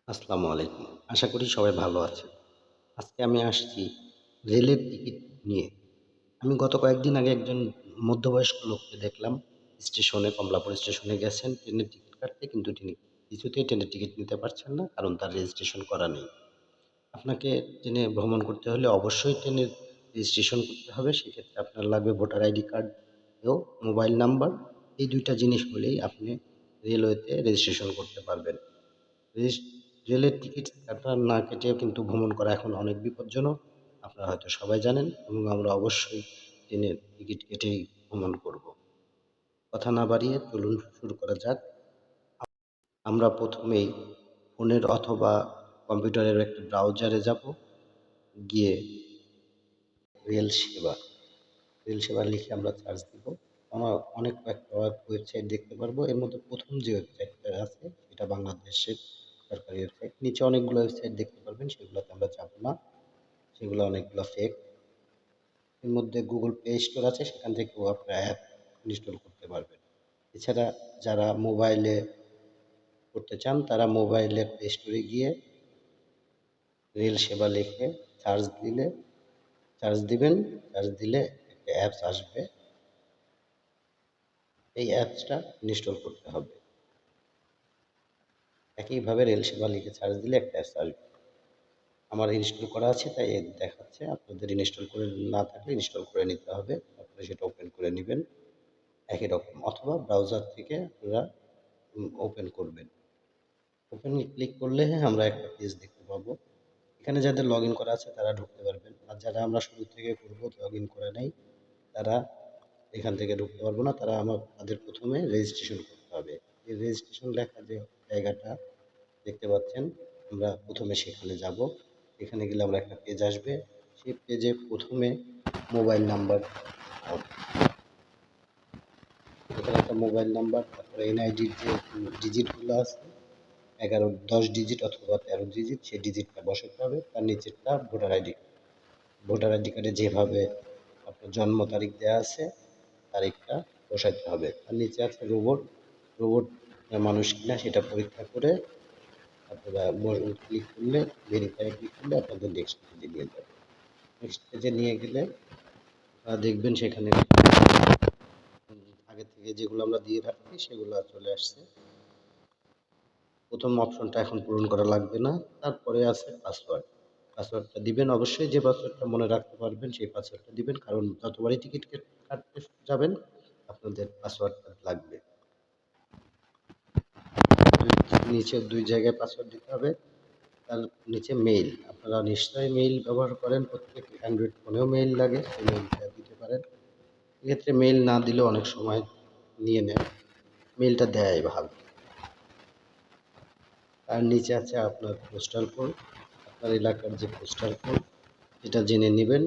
আসসালামু আলাইকুম। আশা করি সবাই ভালো আছেন। আজকে আমি আসছি রেলের টিকিট নিয়ে। আমি গত কয়েকদিন আগে একজন মধ্যবয়স্ক লোককে দেখলাম স্টেশনে, কমলাপুর স্টেশনে গেছেন ট্রেনের টিকিট কাটতে, কিন্তু তিনি কিছুতেই ট্রেনের টিকিট নিতে পারছেন না, কারণ তার রেজিস্ট্রেশন করা নেই। আপনাকে ট্রেনে ভ্রমণ করতে হলে অবশ্যই ট্রেনের রেজিস্ট্রেশন করতে হবে। সেক্ষেত্রে আপনার লাগবে ভোটার আইডি কার্ড ও মোবাইল নাম্বার। এই ২ টা জিনিস হলেই আপনি রেলওয়েতে রেজিস্ট্রেশন করতে পারবেন। রেস রেলের টিকিট কাটা না কেটে কিন্তু ভ্রমণ করা এখন অনেক বিপজ্জনক। আপনারা হয়তো সবাই জানেন, এবং আমরা অবশ্যই ট্রেনের টিকিট কেটেই ভ্রমণ করব। কথা না বাড়িয়ে চলুন শুরু করা যাক। আমরা প্রথমেই ফোনের অথবা কম্পিউটারের একটা ব্রাউজারে যাব। গিয়ে রেল সেবা, রেল সেবা লিখে আমরা সার্চ দিব। আমরা অনেক কয়েকটা ওয়েবসাইট দেখতে পারবো। এর মধ্যে প্রথম যে ওয়েবসাইটটা আছে এটা বাংলাদেশের সরকারি ওয়েবসাইট। নিচে অনেকগুলো ওয়েবসাইট দেখতে পারবেন, সেগুলোতে আমরা যাব না। সেগুলো অনেকগুলো ফেক। এর মধ্যে গুগল প্লে স্টোর আছে, সেখান থেকেও আপনারা অ্যাপ ইনস্টল করতে পারবেন। এছাড়া যারা মোবাইলে করতে চান তারা মোবাইলে প্লে স্টোরে গিয়ে রেল সেবা লিখে সার্চ দিবেন। সার্চ দিলে একটা অ্যাপস আসবে। এই অ্যাপসটা ইনস্টল করতে হবে। একইভাবে রেল সেবা লিখে সার্চ দিলে একটা অ্যাপস আসবে। আমার ইনস্টল করা আছে তাই দেখাচ্ছে। আপনাদের ইনস্টল করে না থাকলে ইনস্টল করে নিতে হবে। তারপরে সেটা ওপেন করে নেবেন। একই রকম, অথবা ব্রাউজার থেকে আপনারা ওপেন করবেন। ওপেনে ক্লিক করলে আমরা একটা পেজ দেখতে পাবো। এখানে যাদের লগ ইন করা আছে তারা ঢুকতে পারবেন, আর যারা আমরা শুরু থেকে করব লগ ইন করে নেই তারা এখান থেকে ঢুকতে পারবো না। তাদের প্রথমে রেজিস্ট্রেশন করতে হবে। এই রেজিস্ট্রেশন লেখা যে জায়গাটা দেখতে পাচ্ছেন, আমরা প্রথমে সেখানে যাব। এখানে গেলে আমরা একটা পেজ আসবে। সেই পেজে প্রথমে মোবাইল নাম্বার, এখানে একটা মোবাইল নাম্বার, তারপরে এনআইডির যে ডিজিটগুলো আছে 10 ডিজিট অথবা 13 ডিজিট, সেই ডিজিটটা বসাতে হবে। তার নিচেরটা ভোটার আইডি কার্ডে যেভাবে আপনার জন্ম তারিখ দেওয়া আছে তারিখটা বসাইতে হবে। আর নিচে আছে রোবট মানুষ কিনা সেটা পরীক্ষা করে আপনারা ক্লিক করলে, ভেরিফাই ক্লিক করলে আপনাদের নেক্সট পেজে নিয়ে যাবে। নেক্সট পেজে নিয়ে গেলে আপনারা দেখবেন সেখানে আগে থেকে যেগুলো আমরা দিয়ে রাখছি সেগুলো চলে আসছে। প্রথম অপশনটা এখন পূরণ করা লাগবে না। তারপরে আছে পাসওয়ার্ড। পাসওয়ার্ডটা দিবেন অবশ্যই। যে পাসওয়ার্ডটা মনে রাখতে পারবেন সেই পাসওয়ার্ডটা দিবেন, কারণ যতবারই টিকিট কাটতে যাবেন আপনাদের পাসওয়ার্ডটা লাগবে। নিচে ২ জায়গায় পাসওয়ার্ড দিতে হবে। তার নিচে মেইল, আপনারা নিশ্চয়ই মেইল ব্যবহার করেন, প্রত্যেক অ্যান্ড্রয়েড ফোনেও মেইল লাগে, সেই মেইলটা দিতে পারেন। এক্ষেত্রে মেইল না দিলেও অনেক সময় নিয়ে নেয়, মেইলটা দেয়াই ভালো। তার নিচে আছে আপনার পোস্টাল কোড, আপনার এলাকার যে পোস্টাল কোড সেটা জেনে নেবেন।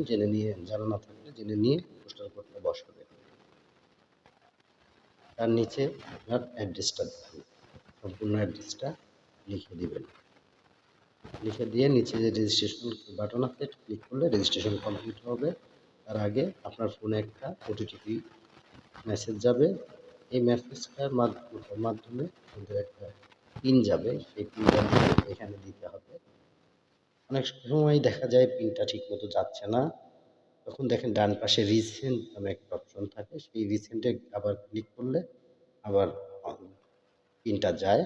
জানা না থাকলে জেনে নিয়ে পোস্টাল কোডটা বসাবেন। তার নিচে আপনার অ্যাড্রেসটা দেবেন, সম্পূর্ণ অ্যাড্রেসটা লিখে দিবেন। লিখে দিয়ে নিচে যে রেজিস্ট্রেশন বাটন আছে ক্লিক করলে রেজিস্ট্রেশন কমপ্লিট হবে। তার আগে আপনার ফোনে একটা ওটিপি মেসেজ যাবে। এই মেসেজটার মাধ্যমে আমাদের একটা পিন যাবে, সেই পিনটা এখানে দিতে হবে। অনেক সময় দেখা যায় পিনটা ঠিকমতো যাচ্ছে না, তখন দেখেন ডান পাশে রিসেন্ট নামে একটা অপশন থাকে, সেই রিসেন্টে আবার ক্লিক করলে আবার পিনটা যায়।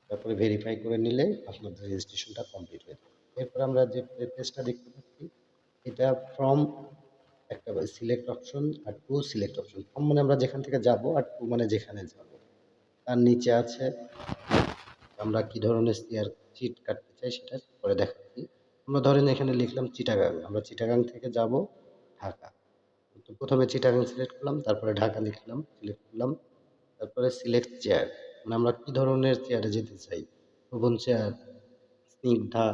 তারপরে ভেরিফাই করে নিলে আপনাদের রেজিস্ট্রেশনটা কমপ্লিট হয়ে যাবে। এরপর আমরা যে পেজটা দেখতে পাচ্ছি এটা ফ্রম একটা সিলেক্ট অপশন আর টু সিলেক্ট অপশন। ফ্রম মানে আমরা যেখান থেকে যাব, আর টু মানে যেখানে যাব। তার নিচে আছে আমরা কি ধরনের সিট কাটতে চাই সেটা পরে দেখাচ্ছি। আমরা ধরেন এখানে লিখলাম চিটাগাং, আমরা চিটাগাং থেকে যাব ঢাকা। তো প্রথমে চিটাগাং সিলেক্ট করলাম, তারপরে ঢাকা লিখলাম, সিলেক্ট করলাম। তারপরে সিলেক্ট চেয়ার, মানে আমরা কি ধরনের চেয়ারে যেতে চাই, শোভন চেয়ার, স্নিগ্ধা,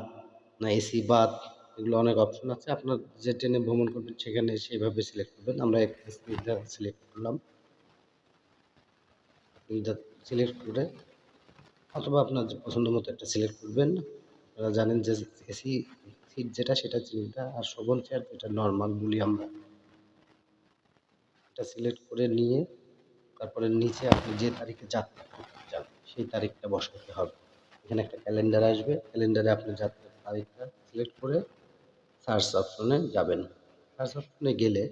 না এসি বাথ, এগুলো অনেক অপশন আছে। আপনার যে ট্রেনে ভ্রমণ করবেন সেখানে সেইভাবে সিলেক্ট করবেন। আমরা একটা স্নিগ্ধা সিলেক্ট করলাম। স্নিগ্ধা সিলেক্ট করে, অথবা আপনার যে পছন্দ মতো একটা সিলেক্ট করবেন। আপনারা জানেন যে এসি সিট যেটা সেটা স্নিগ্ধা, আর শোভন চেয়ার যেটা নর্মাল বলি আমরা, এটা সিলেক্ট করে নিয়ে তারপরে নিচে আপনি যে তারিখে যাত্রা করতে চান সেই তারিখটা বসাতে হবে। এখানে একটা ক্যালেন্ডার আসবে, ক্যালেন্ডারে আপনি যাত্রার তারিখটা সিলেক্ট করে সার্চ অপশনে যাবেন। সার্চ অপশনে গেলে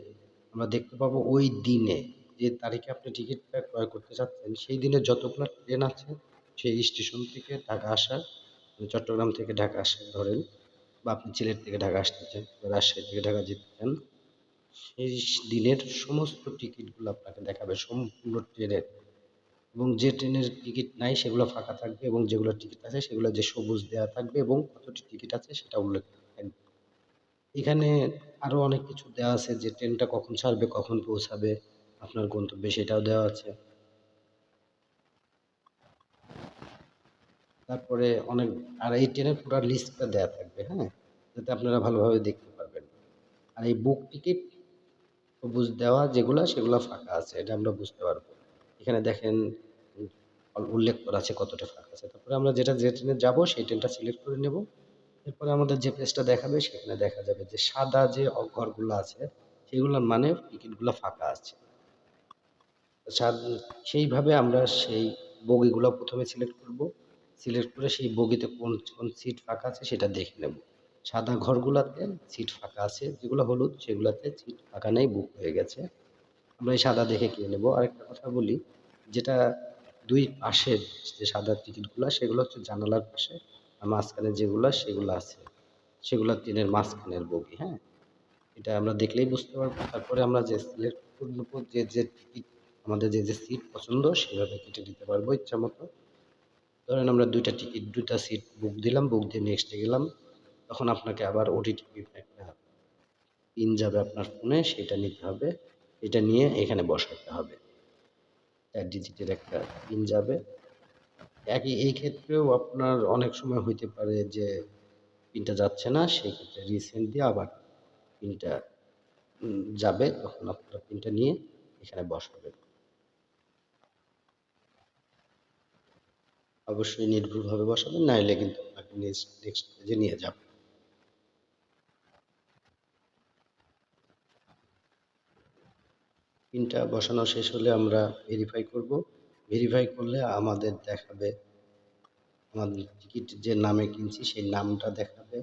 আমরা দেখতে পাবো ওই দিনে যে তারিখে আপনি টিকিটটা ক্রয় করতে চাচ্ছেন সেই দিনে যতগুলো ট্রেন আছে সেই স্টেশন থেকে ঢাকা আসার, চট্টগ্রাম থেকে ঢাকা আসার ধরেন, বা আপনি সিলেট থেকে ঢাকা আসতে চান, রাজশাহী থেকে ঢাকা যেতে চান, সেই দিনের সমস্ত টিকিটগুলো আপনাকে দেখাবে সম্পূর্ণ ট্রেনের। এবং যে ট্রেনের টিকিট নাই সেগুলো ফাঁকা থাকবে, এবং যেগুলো টিকিট আছে সেগুলো যে সবুজ দেওয়া থাকবে এবং কতটি টিকিট আছে সেটা উল্লেখ থাকবে। এখানে আরো অনেক কিছু দেওয়া আছে, যে ট্রেনটা কখন ছাড়বে, কখন পৌঁছাবে আপনার গন্তব্যে সেটাও দেওয়া আছে। তারপরে অনেক, আর এই ট্রেনের পুরো লিস্টটা দেওয়া থাকবে, হ্যাঁ, যাতে আপনারা ভালোভাবে দেখতে পারবেন। আর এই বুক টিকিট সবুজ দেওয়া যেগুলা সেগুলা ফাঁকা আছে, এটা আমরা বুঝতে পারবো। এখানে দেখেন উল্লেখ করা আছে কতটা ফাঁকা আছে। তারপরে আমরা যে ট্রেনে যাবো সেই ট্রেনটা সিলেক্ট করে নেব। এরপরে আমাদের যে পেজটা দেখাবে সেখানে দেখা যাবে যে সাদা যে ঘরগুলো আছে সেগুলোর মানে টিকিটগুলো ফাঁকা আছে। সেইভাবে আমরা সেই বগিগুলো প্রথমে সিলেক্ট করব। সিলেক্ট করে সেই বগিতে কোন কোন সিট ফাঁকা আছে সেটা দেখে নেব। সাদা ঘরগুলাতে সিট ফাঁকা আছে, যেগুলো হলুদ সেগুলাতে সিট ফাঁকা নেই, বুক হয়ে গেছে। আমরা এই সাদা দেখে কিনে নেব। আরেকটা কথা বলি, যেটা দুই পাশের যে সাদা টিকিটগুলা সেগুলো হচ্ছে জানালার পাশে, আর মাঝখানে যেগুলা সেগুলো আছে সেগুলা ট্রেনের মাঝখানের বগি, হ্যাঁ, এটা আমরা দেখলেই বুঝতে পারবো। তারপরে আমরা যে সিলেক্ট করবো যে টিকিট আমাদের যে সিট পছন্দ সেভাবে কেটে নিতে পারবো ইচ্ছা মতো। ধরেন আমরা দুইটা সিট বুক দিলাম, বুক দিয়ে নেক্সটে গেলাম, তখন আপনাকে আবার ওটিটি একটা পিন যাবে আপনার ফোনে, সেটা নিতে হবে। এটা নিয়ে এখানে বসাতে হবে, 4 ডিজিটের একটা পিন যাবে। এই ক্ষেত্রেও আপনার অনেক সময় হইতে পারে যে পিনটা যাচ্ছে না, সেই ক্ষেত্রে রিসেন্ট দিয়ে আবার পিনটা যাবে, তখন আপনারা পিনটা নিয়ে এখানে বসাবেন। অবশ্যই নির্ভুলভাবে বসাবেন, নাইলে কিন্তু আপনাকে নেক্সট পেজে নিয়ে যাবে। পিনটা বসানো শেষ হলে আমরা ভেরিফাই করব। ভেরিফাই করলে আমাদের দেখাবে, আমাদের টিকিট যে নামে কিনছি সেই নামটা দেখাবে,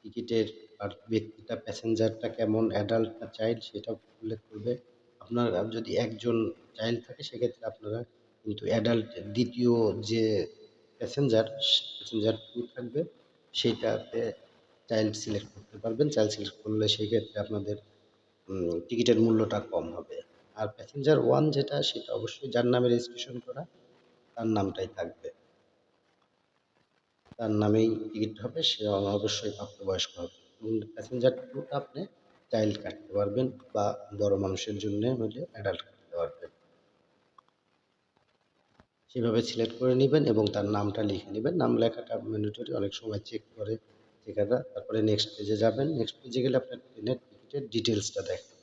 টিকিটের আর ব্যক্তিটা প্যাসেঞ্জারটা কেমন, অ্যাডাল্ট না চাইল্ড সেটা উল্লেখ করবে। আপনার যদি একজন চাইল্ড থাকে সেক্ষেত্রে আপনারা কিন্তু অ্যাডাল্ট দ্বিতীয় যে প্যাসেঞ্জার, প্যাসেঞ্জার 2 থাকবে সেইটাতে চাইল্ড সিলেক্ট করতে পারবেন। চাইল্ড সিলেক্ট করলে সেই ক্ষেত্রে আপনাদের টিকিটের মূল্যটা কম হবে। আর প্যাসেঞ্জার 1 যেটা সেটা অবশ্যই যার নামে রেজিস্ট্রেশন করা তার নামটাই থাকবে। তার নামেই টিকিট হবে, সে অবশ্যই প্রাপ্তবয়স্ক হবে। এবং প্যাসেঞ্জার 2 টা আপনি চাইল্ড কাটতে পারবেন, বা বড় মানুষের জন্য হলে অ্যাডাল্ট কাটতে পারবেন। সেভাবে সিলেক্ট করে নেবেন এবং তার নামটা লিখে নেবেন। নাম লেখাটা ম্যান্ডেটরি, অনেক সময় চেক করে চেকাররা। তারপরে নেক্সট পেজে যাবেন। নেক্সট পেজে গেলে আপনার ট্রেনের টিকিটের ডিটেলসটা দেখেন।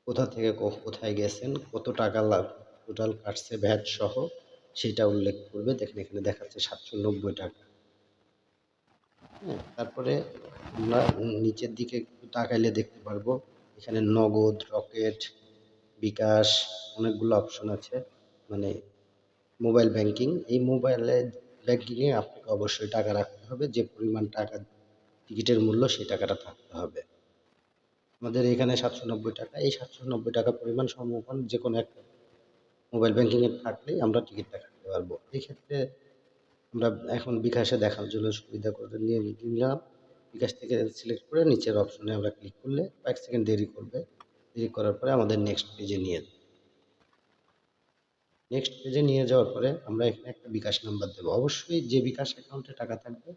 কোথা থেকে কোথায় গেছেন, কত টাকা টোটাল কাটছে ভ্যাট সহ সেটা উল্লেখ করবে। দেখেন এখানে দেখাচ্ছে 790 টাকা। হ্যাঁ, তারপরে আমরা নিচের দিকে একটু তাকাইলে দেখতে পারবো এখানে নগদ, রকেট, বিকাশ অনেকগুলো অপশন আছে, মানে মোবাইল ব্যাংকিং। এই মোবাইলে ব্যাংকিংয়ে আপনাকে অবশ্যই টাকা রাখতে হবে, যে পরিমাণ টাকা টিকিটের মূল্য সেই টাকাটা থাকতে হবে। আমাদের এখানে 790 টাকা, এই 790 টাকা পরিমাণ সমপন যে কোনো একটা মোবাইল ব্যাংকিংয়ে থাকলেই আমরা টিকিটটা কাটতে পারবো। এই ক্ষেত্রে আমরা এখন বিকাশে দেখার জন্য সুবিধা করে নিয়ে নিলাম। বিকাশ থেকে সিলেক্ট করে নিচের অপশনে আমরা ক্লিক করলে কয়েক সেকেন্ড দেরি করবে। দেরি করার পরে আমাদের নেক্সট পেজে নিয়ে যাবে। নেক্সট পেজে নিয়ে যাওয়ার পরে আমরা এখানে একটা বিকাশ নাম্বার দেবো। অবশ্যই যে বিকাশ অ্যাকাউন্টে টাকা থাকবে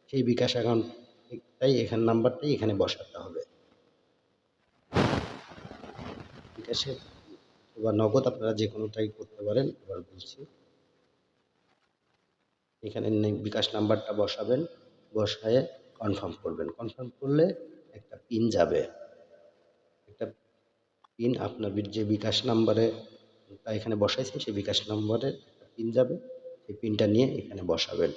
সেই বিকাশ অ্যাকাউন্টটাই এখানে নাম্বারটাই এখানে বসাতে হবে। বিকাশে বা নগদ আপনারা যে কোনোটাই করতে পারেন। এবার বলছি, এখানে বিকাশ নাম্বারটা বসাবেন, বসায়ে কনফার্ম করবেন। কনফার্ম করলে একটা পিন যাবে, একটা পিন আপনার যে বিকাশ নাম্বারে তা এখানে বসাইছেন সেই বিকাশ নাম্বারে একটা পিন যাবে, সেই পিনটা নিয়ে এখানে বসাবেন।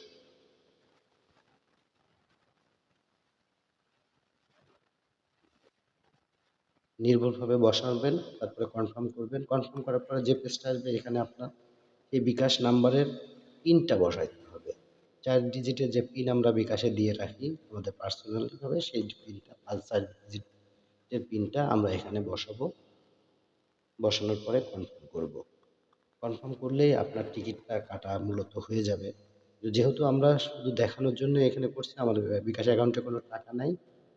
নির্ভুলভাবে বসাবেন, তারপরে কনফার্ম করবেন। কনফার্ম করার পরে যে পেজটা আসবে এখানে আপনার সেই বিকাশ নাম্বারের পিনটা বসাইতে হবে। 4 ডিজিটের যে পিন আমরা বিকাশে দিয়ে রাখি আমাদের পার্সোনালিভাবে, সেই পিনটা 4 ডিজিটের পিনটা আমরা এখানে বসাবো। বসানোর পরে কনফার্ম করব। কনফার্ম করলেই আপনার টিকিটটা কাটা মূলত হয়ে যাবে। যেহেতু আমরা শুধু দেখানোর জন্য এখানে করছি, আমাদের বিকাশ অ্যাকাউন্টে কোনো টাকা নাই,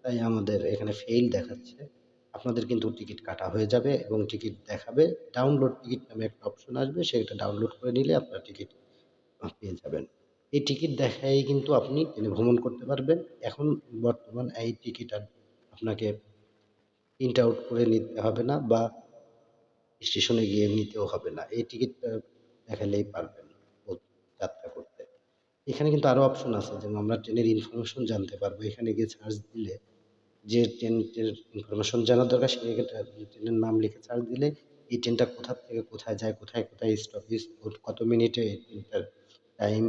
তাই আমাদের এখানে ফেইল দেখাচ্ছে। আপনাদের কিন্তু টিকিট কাটা হয়ে যাবে এবং টিকিট দেখাবে। ডাউনলোড টিকিট নামে একটা অপশন আসবে, সেটা ডাউনলোড করে নিলে আপনার টিকিট পেয়ে যাবেন। এই টিকিট দেখায় কিন্তু আপনি ট্রেনে ভ্রমণ করতে পারবেন। এখন বর্তমান এই টিকিট আর আপনাকে প্রিন্ট আউট করে নিতে হবে না, বা স্টেশনে গিয়ে নিতেও হবে না। এই টিকিটটা দেখালেই পারবেন যাত্রা করতে। এখানে কিন্তু আরো অপশন আছে, যেমন আমরা ট্রেনের ইনফরমেশন জানতে পারবো। এখানে গিয়ে সার্চ দিলে যে ট্রেনের ইনফরমেশন জানার দরকার, সেক্ষেত্রে ট্রেনের নাম লিখে সার্চ দিলে এই ট্রেনটা কোথা থেকে কোথায় যায়, কোথায় কোথায় স্টপেজ, কত মিনিটে এই ট্রেনটার টাইম,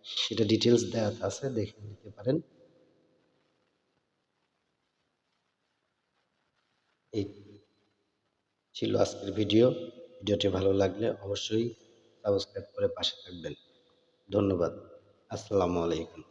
সেটা ডিটেলস দেওয়া আছে, দেখে নিতে পারেন। এই ছিল আজকের ভিডিও। ভিডিওটি ভালো লাগলে অবশ্যই সাবস্ক্রাইব করে পাশে থাকবেন। ধন্যবাদ। আসসালামু আলাইকুম।